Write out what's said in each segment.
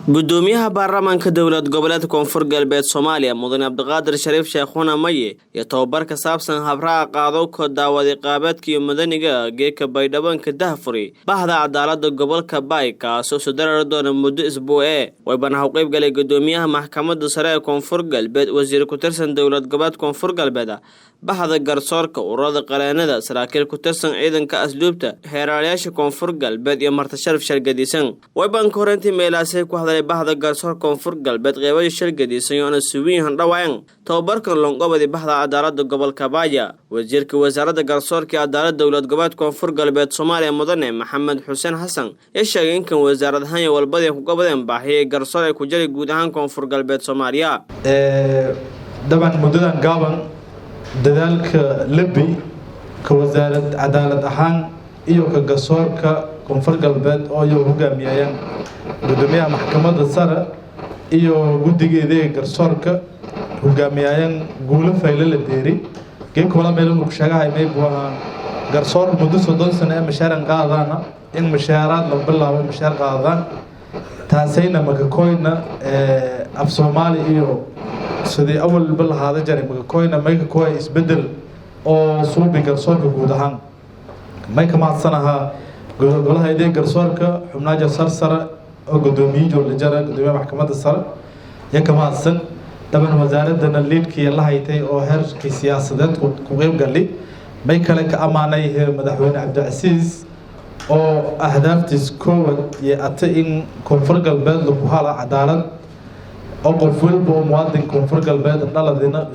gudoomiyaha baarlamaanka dowlad goboleedka koonfur galbeed Soomaaliya mudane Abdiqaadir Shariif Sheekhoona Maye iyo tababar ka saabsan habraaca qaadowga daawada qaabadka iyo madaniga geeka Baydhabo ka Dahfuri bahda cadaaladda gobolka Bay kaasoo soo darar doona muddo isbuuc way banaha qayb galay gudoomiyaha maxkamadda sare ee koonfur galbeed wasiir ku tirsan dowlad goboleedka koonfur galbeed bahda garsoorka ururada qareenada saraakiil ku tirsan ciidanka asluubta heeraalayaasha koonfur galbeed iyo marti sharaf shargadiisan way baan korantii meelaasay ku bahda garsoor koonfur galbeed qeybada shargadiisan oo suubiyan dhawaan tababarkan longobadi bahda cadaaladda gobolka Baaya wasiirka wasaaradda garsoorka cadaaladda dowlad goboleedka koonfur galbeed Soomaaliya mudane Maxamed Xuseen Xasan ee sheegay in wasaaradahan walbada ku gobadeen baahiye garsoor ay ku jiray guud ahaan koonfur galbeed Soomaaliya daban mudadan gaaban dadaalka labi ka wasaaradda cadaalad ahaan iyo ka garsoorka koonfur galbeed oo ay hogaamiyayaan gudoomiyaha maxkamadda sare iyo guddigeeda garsoorka hogaamiyayaan guulo faylo la deeri geek wala meel uu shaqahay may buuhaan garsoor muddo 30 sano ee mashaaran qaadana in mashaaraad la bilaabo mashaar qaadaan taasayna magakoyna af Soomaali iyo sidii awal bilahaada jaray magakoyna magakoy isbedel oo suubi garsoorka guud ahaan may ka maadsanaha golaha idee garsoorka xubnaha sarsara oo gudoomiye la jaray gudoomiyaha maxkamadda sare ya ka maadsan daban wasaaradda liidkii la haytay oo heerkii siyaasadeed ku qayb galay may kale ka amaanay madaxweyne Cabdicasiis oo ahdaaftiis koowad iyo in koonfur galbeed lagu hala cadaalad oo qof walba oo muwaadin koonfur galbeed dhaladina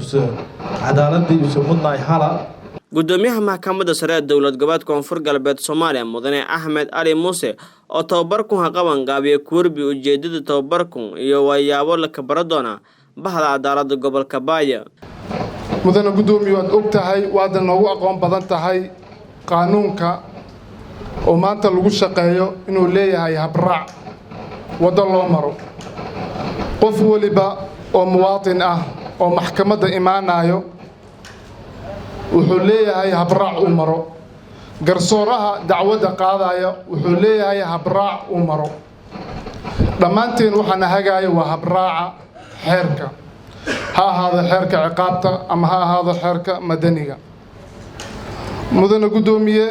cadaaladii uu mudnaay hala gudoomiyaha maxkamadda sare ee dowlad goboleedka koonfur galbeed Soomaaliya mudane Axmed Ali Muuse oo tababarku qaban gaabiye kurbi ujeedada tababarku iyo wayaabo la kabar doona bahda cadaaladda gobolka Baaya mudane gudoomiye waad ogtahay waad noogu aqoon badan tahay qaanuunka oo maanta lagu shaqeeyo inuu leeyahay habraac wada loo maro qof waliba oo muwaadin ah oo maxkamadda imaanayo wuxuu leeyahay habraac uu maro garsooraha dacwada qaadaya wuxuu leeyahay habraac uu maro dhamaanteen waxaan hagaaya waa habraaca xeerka ha ahaado xeerka ciqaabta ama ha ahaado xeerka madaniga mudane gudoomiye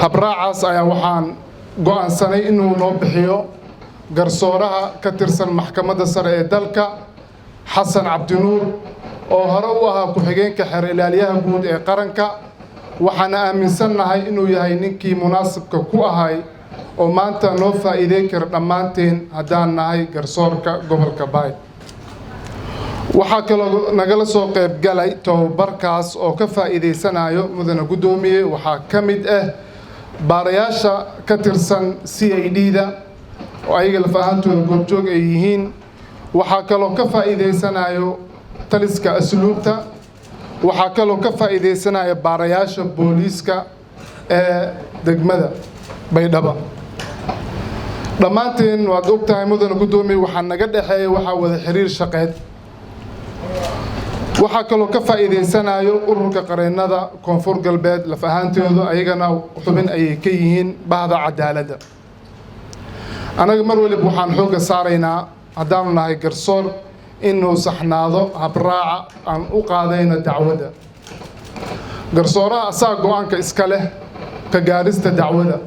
habraacaas ayaa waxaan go'aansanay inuu noo bixiyo garsooraha ka tirsan maxkamadda sare ee dalka Xasan Cabdinuur oo hore u ahaa ku-xigeenka xeer ilaaliyaha guud ee qaranka waxaan aaminsanahay inuu yahay ninkii munaasibka ku ahay oo maanta noo faa'iideyn kara dhamaanteen hadaan nahay garsoorka gobolka Baay waxa kale nagala soo qayb galay tababarkaas oo ka faa'iideysanayo mudane gudoomiye waxa kamid ah baarayaasha ka tirsan CID-da oo ayaga la faahantooda goobjoog ay yihiin waxa kale ka faa'iideysanayo taliska asluubta waxa kale ka faa'iideysanaya baarayaasha booliiska ee degmada Baydhabo dhamaanteen waad ogtahay mudane gudoomiye waxa naga dhaxeeyay waxa wada xiriir shaqeed waxa kale ka faa'iideysanayo ururka qareenada koonfur galbeed la faahantooda ayagana xubin ay ka yihiin bahda cadaaladda anaga mar waliba waxaan xoog saaraynaa hadaan nahay garsoor inuu saxnaado habraaca aan u qaadayna dacwada garsooraha asaa go'aanka iska leh ka gaarista dacwada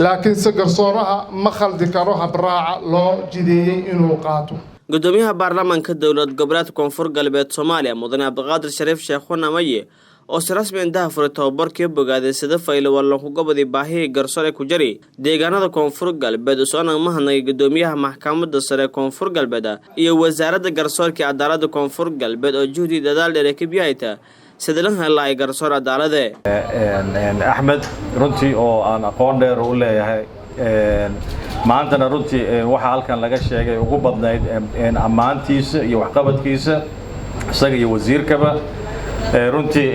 laakiin se garsooraha ma khaldi karo habraaca loo jideeyay inuu qaato gudoomiyaha baarlamaanka dowlad goboleedka koonfur galbeed Soomaaliya mudane Abdiqaadir Shariif Sheekhoona Maye oo si rasmi ah Dahfuri tababarkii bogaaday sida fayl wala ku gobadi baahiye garsoor ay ku jari deegaanada koonfur galbeed soo mahadnaqay gudoomiyaha maxkamadda sare koonfur galbeed iyo wasaaradda garsoorka cadaaladda koonfur galbeed oo juhdi dadaal dheer ka bixiyay sidoo kale garsoor cadaalade Axmed runtii oo aan aqoon dheer u leeyahay maantana runtii waxa halkan laga sheegay ugu badnayd ammaantiisa iyo waxqabadkiisa isaga iyo wasiirkaba runtii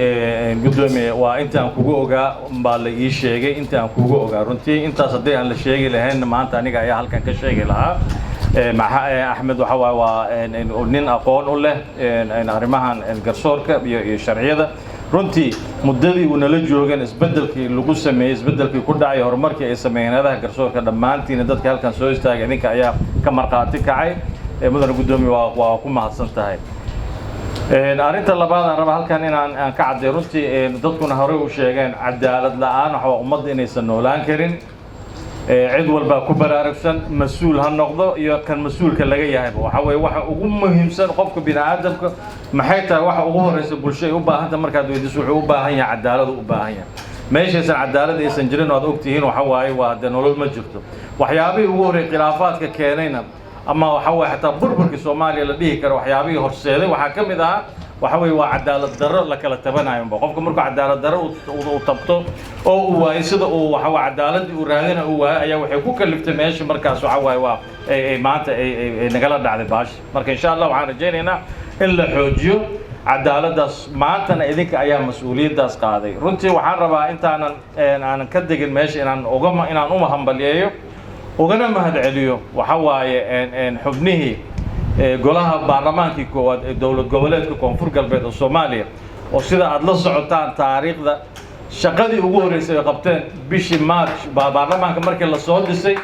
gudoomiye waa intaan kugu ogaa baa la ii sheegay intaan kugu ogaa runtii intaas hadii aan la sheegi lahayn maanta aniga ayaa halkan ka sheegi lahaa Axmed waxa waa nin aqoon u leh arrimahan garsoorka iyo sharciyada runtii muddadii uu nala joogeen isbeddelkii lagu sameeyey isbeddelkii ku dhacay horumarkii ay sameeyeen hay'adaha garsoorka dhammaantiin dadka halkan soo istaagay idinka ayaa ka marqaati kacay mudane gudoomiye waa ku mahadsan tahay arrinta labaad aan raba halkan inaan ka caddeeyo runtii dadkuna hore u sheegeen cadaalad la'aan waxa ummadda inaysan noolaan karin cid walba ku baraarugsan mas'uul ha noqdo iyo kan mas'uulka laga yahay waxa weeye waxa ugu muhiimsan qofka bini'aadamka maxay tahay waxa ugu horeysa bulshada u baahan tahay markaad weydiiso wuxuu u baahan yahay cadaalad u baahan yahay meeshaysan cadaalad aysan jirin waad ogtihiin waxa waaye waa de nolol ma jirto waxyaabihii ugu horreeyay khilaafaadka keenayna ama waxa weeye xataa burburkii Soomaaliya la dhihi karo waxyaabihii horseeday waxaa ka mid ah waxa weeye waa cadaalad darro la kala tabanayo qofka markuu cadaalad darro uu tabto oo uu waayo sida uu waxa waa cadaalad uu raadina uu waayo ayaa waxay ku kaliftay meesha markaas waxa waaye waa ay maanta ay nagala dhacday baash marka insha Allah waxaan rajaynaynaa in la xoojiyo cadaaladaas maantana idinka ayaa mas'uuliyadaas qaaday runtii waxaan rabaa intaanan aan ka degin meesha inaan u mahambaliyeeyo ugana mahadceliyo waxa waaye xubnihii golaha baarlamaankii koowaad ee dowlad goboleedka koonfur galbeed oo Soomaaliya oo sida aad la socotaan taariikhda shaqadii ugu horeysay ay qabteen bishii March baarlamaanka markii la soo dhisay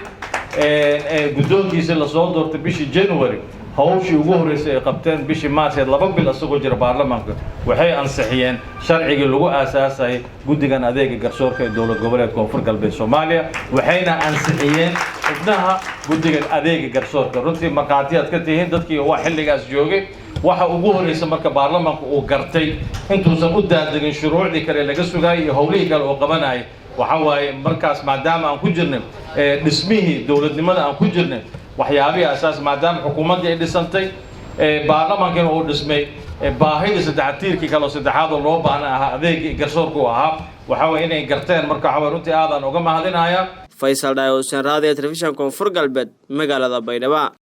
guddoonkiisa la soo doortay bishii January hawshii ugu horeysay ay qabteen bishii March 2 bil asagoo jira baarlamaanka waxay ansixiyeen sharcigii lagu aasaasay guddigan adeega garsoorka ee dowlad goboleedka koonfur galbeed Soomaaliya waxayna ansixiyeen xubnaha guddigan adeega garsoorka runtii marqaatiyaad ka tihiin dadkii waa xilligaas joogay waxa ugu horeysay marka baarlamaanku uu gartay intuusan u daadegin shuruucdii kale laga sugay iyo howlihii kale oo qabanay waxa waaye markaas maadaama aan ku jirnay dhismihii dowladnimada aan ku jirnay waxyaabihi asaas maadaama xukuumadii ay dhisantay baarlamaankiina uu dhismay baahida saddexaadkii kale saddexaad oo loo baahnaa ahaa adeegii garsoorku ahaa waxa weeye inay garteen marka waxa runtii aadan uga mahadinayaa Faisal Dhayo Hussein Radio Television Koonfur Galbeed magaalada Baydhabo